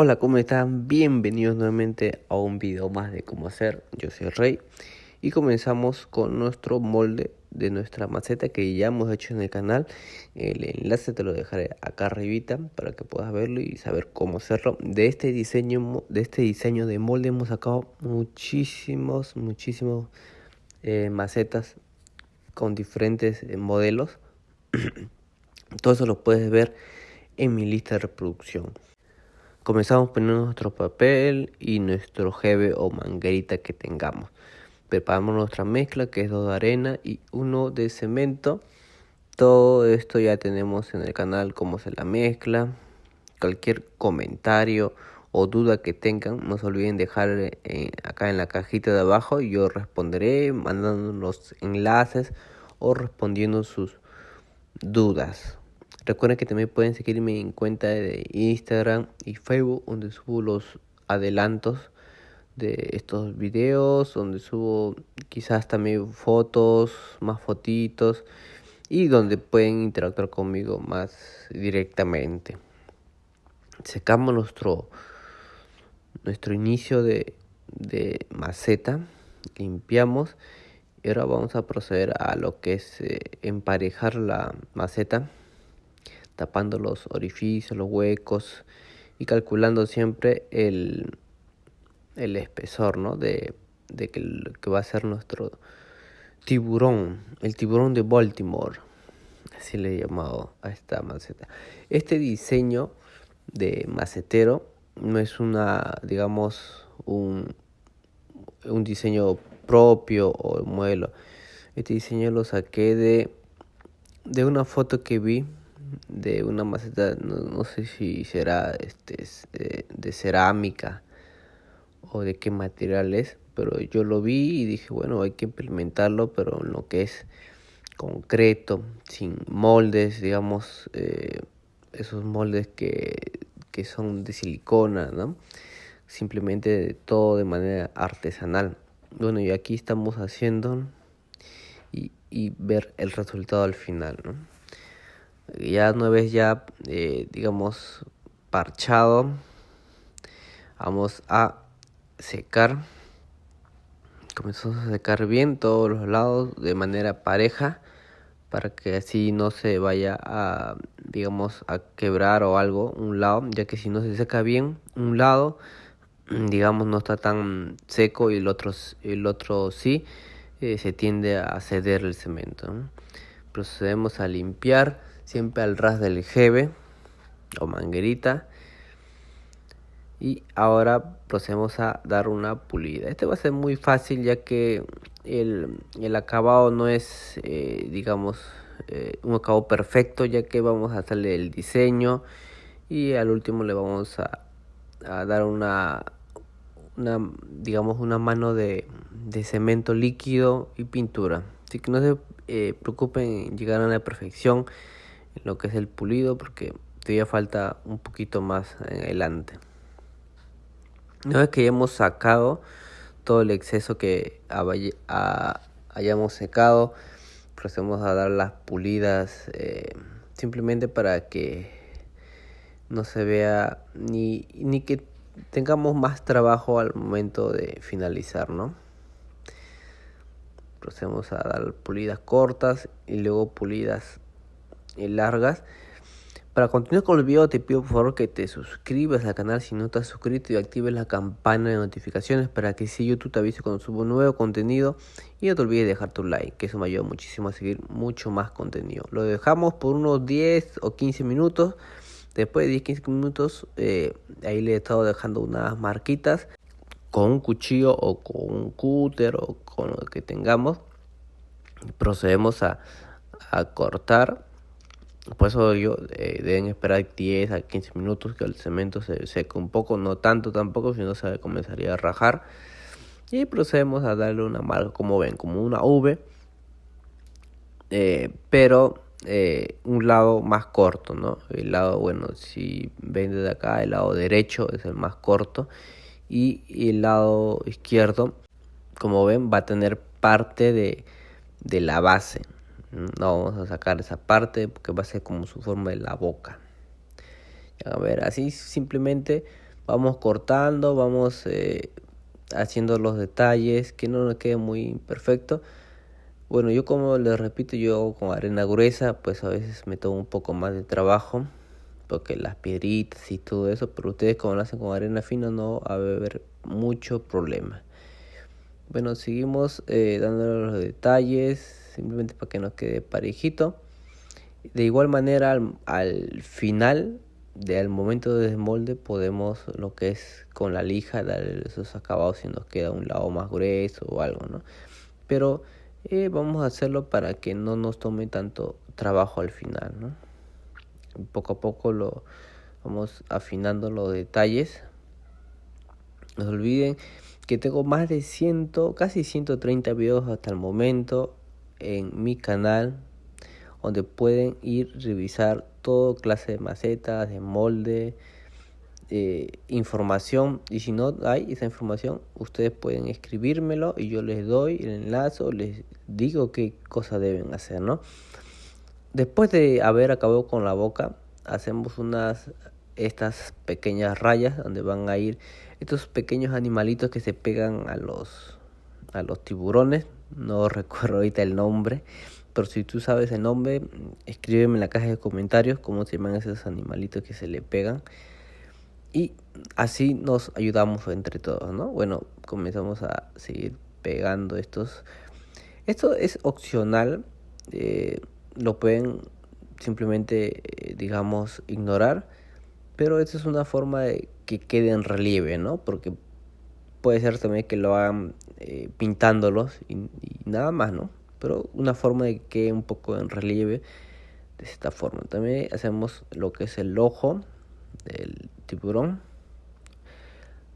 Hola, ¿cómo están? Bienvenidos nuevamente a un video más de cómo hacer. Yo soy Rey y comenzamos con nuestro molde de nuestra maceta que ya hemos hecho en el canal. El enlace te lo dejaré acá arribita para que puedas verlo y saber cómo hacerlo. De este diseño de molde hemos sacado muchísimos macetas con diferentes modelos. Todo eso lo puedes ver en mi lista de reproducción. Comenzamos poniendo nuestro papel y nuestro jeve o manguerita que tengamos. Preparamos nuestra mezcla, que es 2 de arena y 1 de cemento. Todo esto ya tenemos en el canal cómo se la mezcla. Cualquier comentario o duda que tengan, no se olviden dejar acá en la cajita de abajo. Yo responderé mandando los enlaces o respondiendo sus dudas. Recuerden que también pueden seguirme en cuenta de Instagram y Facebook, donde subo los adelantos de estos videos, donde subo quizás también fotos, más fotitos, y donde pueden interactuar conmigo más directamente. Secamos nuestro inicio de maceta, limpiamos y ahora vamos a proceder a lo que es emparejar la maceta, tapando los orificios, los huecos y calculando siempre el espesor, ¿no? de que va a ser nuestro tiburón, el tiburón de Baltimore, así le he llamado a esta maceta. Este diseño de macetero no es digamos, un diseño propio o modelo. Este diseño lo saqué de una foto que vi de una maceta, no sé si será de cerámica o de qué material es, pero yo lo vi y dije, bueno, hay que implementarlo, pero en lo que es concreto, sin moldes, digamos, esos moldes que son de silicona, ¿no? Simplemente todo de manera artesanal. Bueno, y aquí estamos haciendo y ver el resultado al final, ¿no? Ya una vez digamos, parchado, vamos a secar. Comenzamos a secar bien todos los lados de manera pareja para que así no se vaya a, digamos, a quebrar o algo un lado, ya que si no se seca bien un lado, digamos, no está tan seco y el otro sí, se tiende a ceder el cemento, ¿no? Procedemos a limpiar siempre al ras del jeve o manguerita. Y ahora procedemos a dar una pulida. Este va a ser muy fácil, ya que el acabado no es, digamos, un acabado perfecto, ya que vamos a hacerle el diseño y al último le vamos a dar digamos, una mano de cemento líquido y pintura. Así que no se preocupen en llegar a la perfección en lo que es el pulido, porque todavía falta un poquito más en adelante. Una vez que hayamos sacado todo el exceso que hayamos secado, procedemos a dar las pulidas, simplemente para que no se vea ni que tengamos más trabajo al momento de finalizar, ¿no? Procedemos a dar pulidas cortas y luego pulidas largas. Para continuar con el video te pido por favor que te suscribas al canal si no estás suscrito y actives la campana de notificaciones para que si YouTube te avise cuando subo nuevo contenido, y no te olvides de dejar tu like, que eso me ayuda muchísimo a seguir mucho más contenido. Lo dejamos por unos 10 o 15 minutos. Después de 10-15 minutos ahí le he estado dejando unas marquitas con un cuchillo o con un cúter o con lo que tengamos. Procedemos a cortar. Por eso deben esperar 10 a 15 minutos que el cemento se seque un poco, no tanto tampoco, si no se comenzaría a rajar. Y procedemos a darle una marca, como ven, como una V, pero un lado más corto, ¿no? El lado, bueno, si ven desde acá, el lado derecho es el más corto y el lado izquierdo, como ven, va a tener parte de la base. No vamos a sacar esa parte porque va a ser como su forma de la boca. A ver, así simplemente vamos cortando, vamos haciendo los detalles, que no nos quede muy perfecto. Bueno, yo como les repito, yo con arena gruesa, pues a veces me tomo un poco más de trabajo, porque las piedritas y todo eso, pero ustedes como lo hacen con arena fina no va a haber mucho problema. Bueno, seguimos dándole los detalles, simplemente para que nos quede parejito. De igual manera, al final, al momento de desmolde, podemos lo que es con la lija dar esos acabados si nos queda un lado más grueso o algo, ¿no? Pero vamos a hacerlo para que no nos tome tanto trabajo al final, ¿no? Poco a poco lo vamos afinando los detalles. No se olviden que tengo más de casi 130 videos hasta el momento en mi canal, donde pueden ir revisar todo clase de macetas, de molde, información. Y si no hay esa información, ustedes pueden escribírmelo y yo les doy el enlace o les digo qué cosa deben hacer, ¿no? Después de haber acabado con la boca, hacemos estas pequeñas rayas donde van a ir estos pequeños animalitos que se pegan a los tiburones. No recuerdo ahorita el nombre, pero si tú sabes el nombre, escríbeme en la caja de comentarios cómo se llaman esos animalitos que se le pegan. Y así nos ayudamos entre todos, ¿no? Bueno, comenzamos a seguir pegando estos. Esto es opcional, lo pueden simplemente, digamos, ignorar, pero esta es una forma de que quede en relieve, ¿no? Porque puede ser también que lo hagan pintándolos y nada más, ¿no? Pero una forma de que quede un poco en relieve de esta forma. También hacemos lo que es el ojo del tiburón,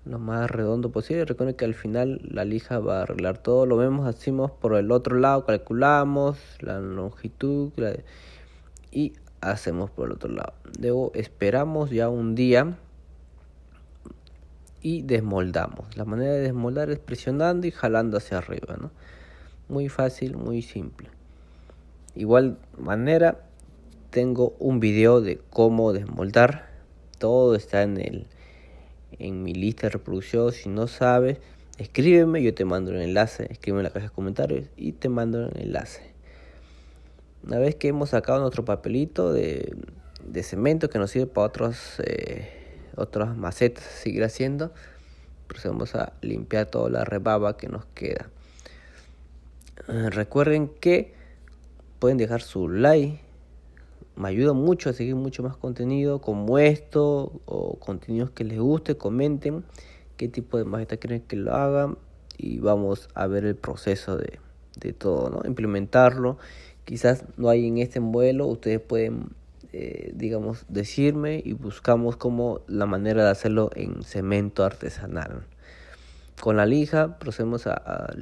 lo más redondo posible. Recuerden que al final la lija va a arreglar todo. Lo vemos, hacemos por el otro lado, calculamos la longitud y hacemos por el otro lado. Luego esperamos ya un día y desmoldamos. La manera de desmoldar es presionando y jalando hacia arriba, ¿no? Muy fácil, muy simple. Igual manera, tengo un video de cómo desmoldar. Todo está en mi lista de reproducción. Si no sabes, escríbeme, yo te mando el enlace. Escríbeme en la caja de comentarios y te mando el enlace. Una vez que hemos sacado nuestro papelito de cemento que nos sirve para otras macetas, seguir haciendo, procedemos a limpiar toda la rebaba que nos queda. Recuerden que pueden dejar su like, me ayuda mucho a seguir mucho más contenido como esto o contenidos que les guste. Comenten qué tipo de maceta quieren que lo hagan y vamos a ver el proceso de todo, ¿no? Implementarlo. Quizás no hay en este modelo, ustedes pueden digamos decirme y buscamos como la manera de hacerlo en cemento artesanal. Con la lija procedemos a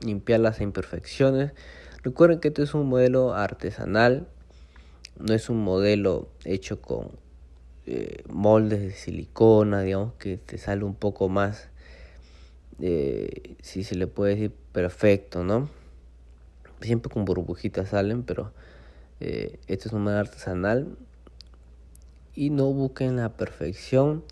limpiar las imperfecciones. Recuerden que este es un modelo artesanal, no es un modelo hecho con moldes de silicona, digamos que te sale un poco más, si se le puede decir, perfecto, ¿no? Siempre con burbujitas salen, pero este es un modelo artesanal y no busquen la perfección,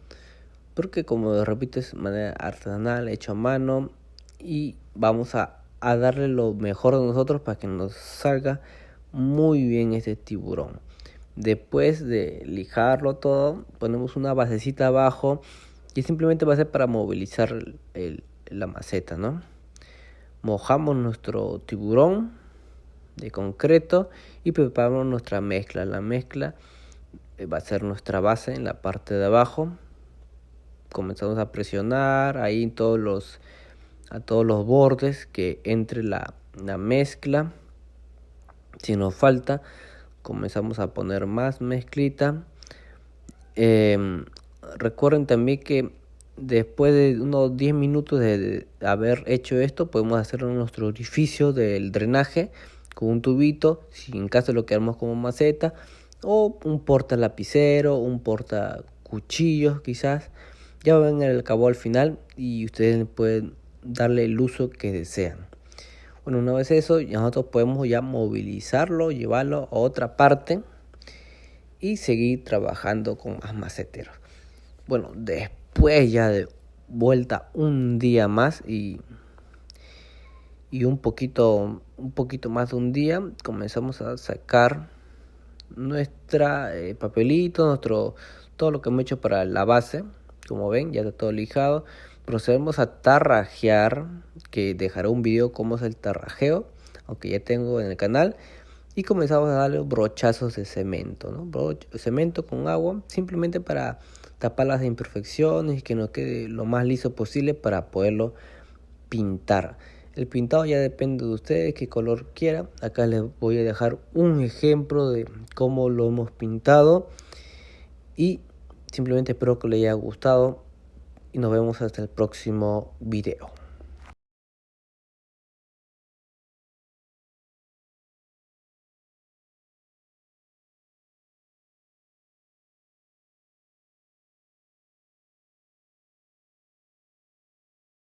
porque como repito es manera artesanal, hecho a mano y vamos a darle lo mejor de nosotros para que nos salga muy bien este tiburón. Después de lijarlo todo, ponemos una basecita abajo que simplemente va a ser para movilizar la maceta, ¿no? Mojamos nuestro tiburón de concreto y preparamos nuestra mezcla. La mezcla va a ser nuestra base en la parte de abajo. Comenzamos a presionar ahí a todos los bordes que entre la mezcla. Si nos falta, comenzamos a poner más mezclita. Recuerden también que después de unos 10 minutos de haber hecho esto, podemos hacer nuestro orificio del drenaje con un tubito, si en caso lo queramos como maceta, o un porta lapicero, un porta cuchillos quizás. Ya ven el cabo al final y ustedes pueden darle el uso que desean. Bueno, una vez eso, nosotros podemos ya movilizarlo, llevarlo a otra parte y seguir trabajando con más maceteros. Bueno, después ya de vuelta un día más y un poquito más de un día, comenzamos a sacar nuestra papelito, todo lo que hemos hecho para la base. Como ven, ya está todo lijado. Procedemos a tarrajear, que dejaré un video cómo es el tarrajeo, aunque ya tengo en el canal. Y comenzamos a darle brochazos de cemento, ¿no? Cemento con agua, simplemente para tapar las imperfecciones y que nos quede lo más liso posible para poderlo pintar. El pintado ya depende de ustedes, qué color quieran. Acá les voy a dejar un ejemplo de cómo lo hemos pintado. Y simplemente espero que les haya gustado. Y nos vemos hasta el próximo video.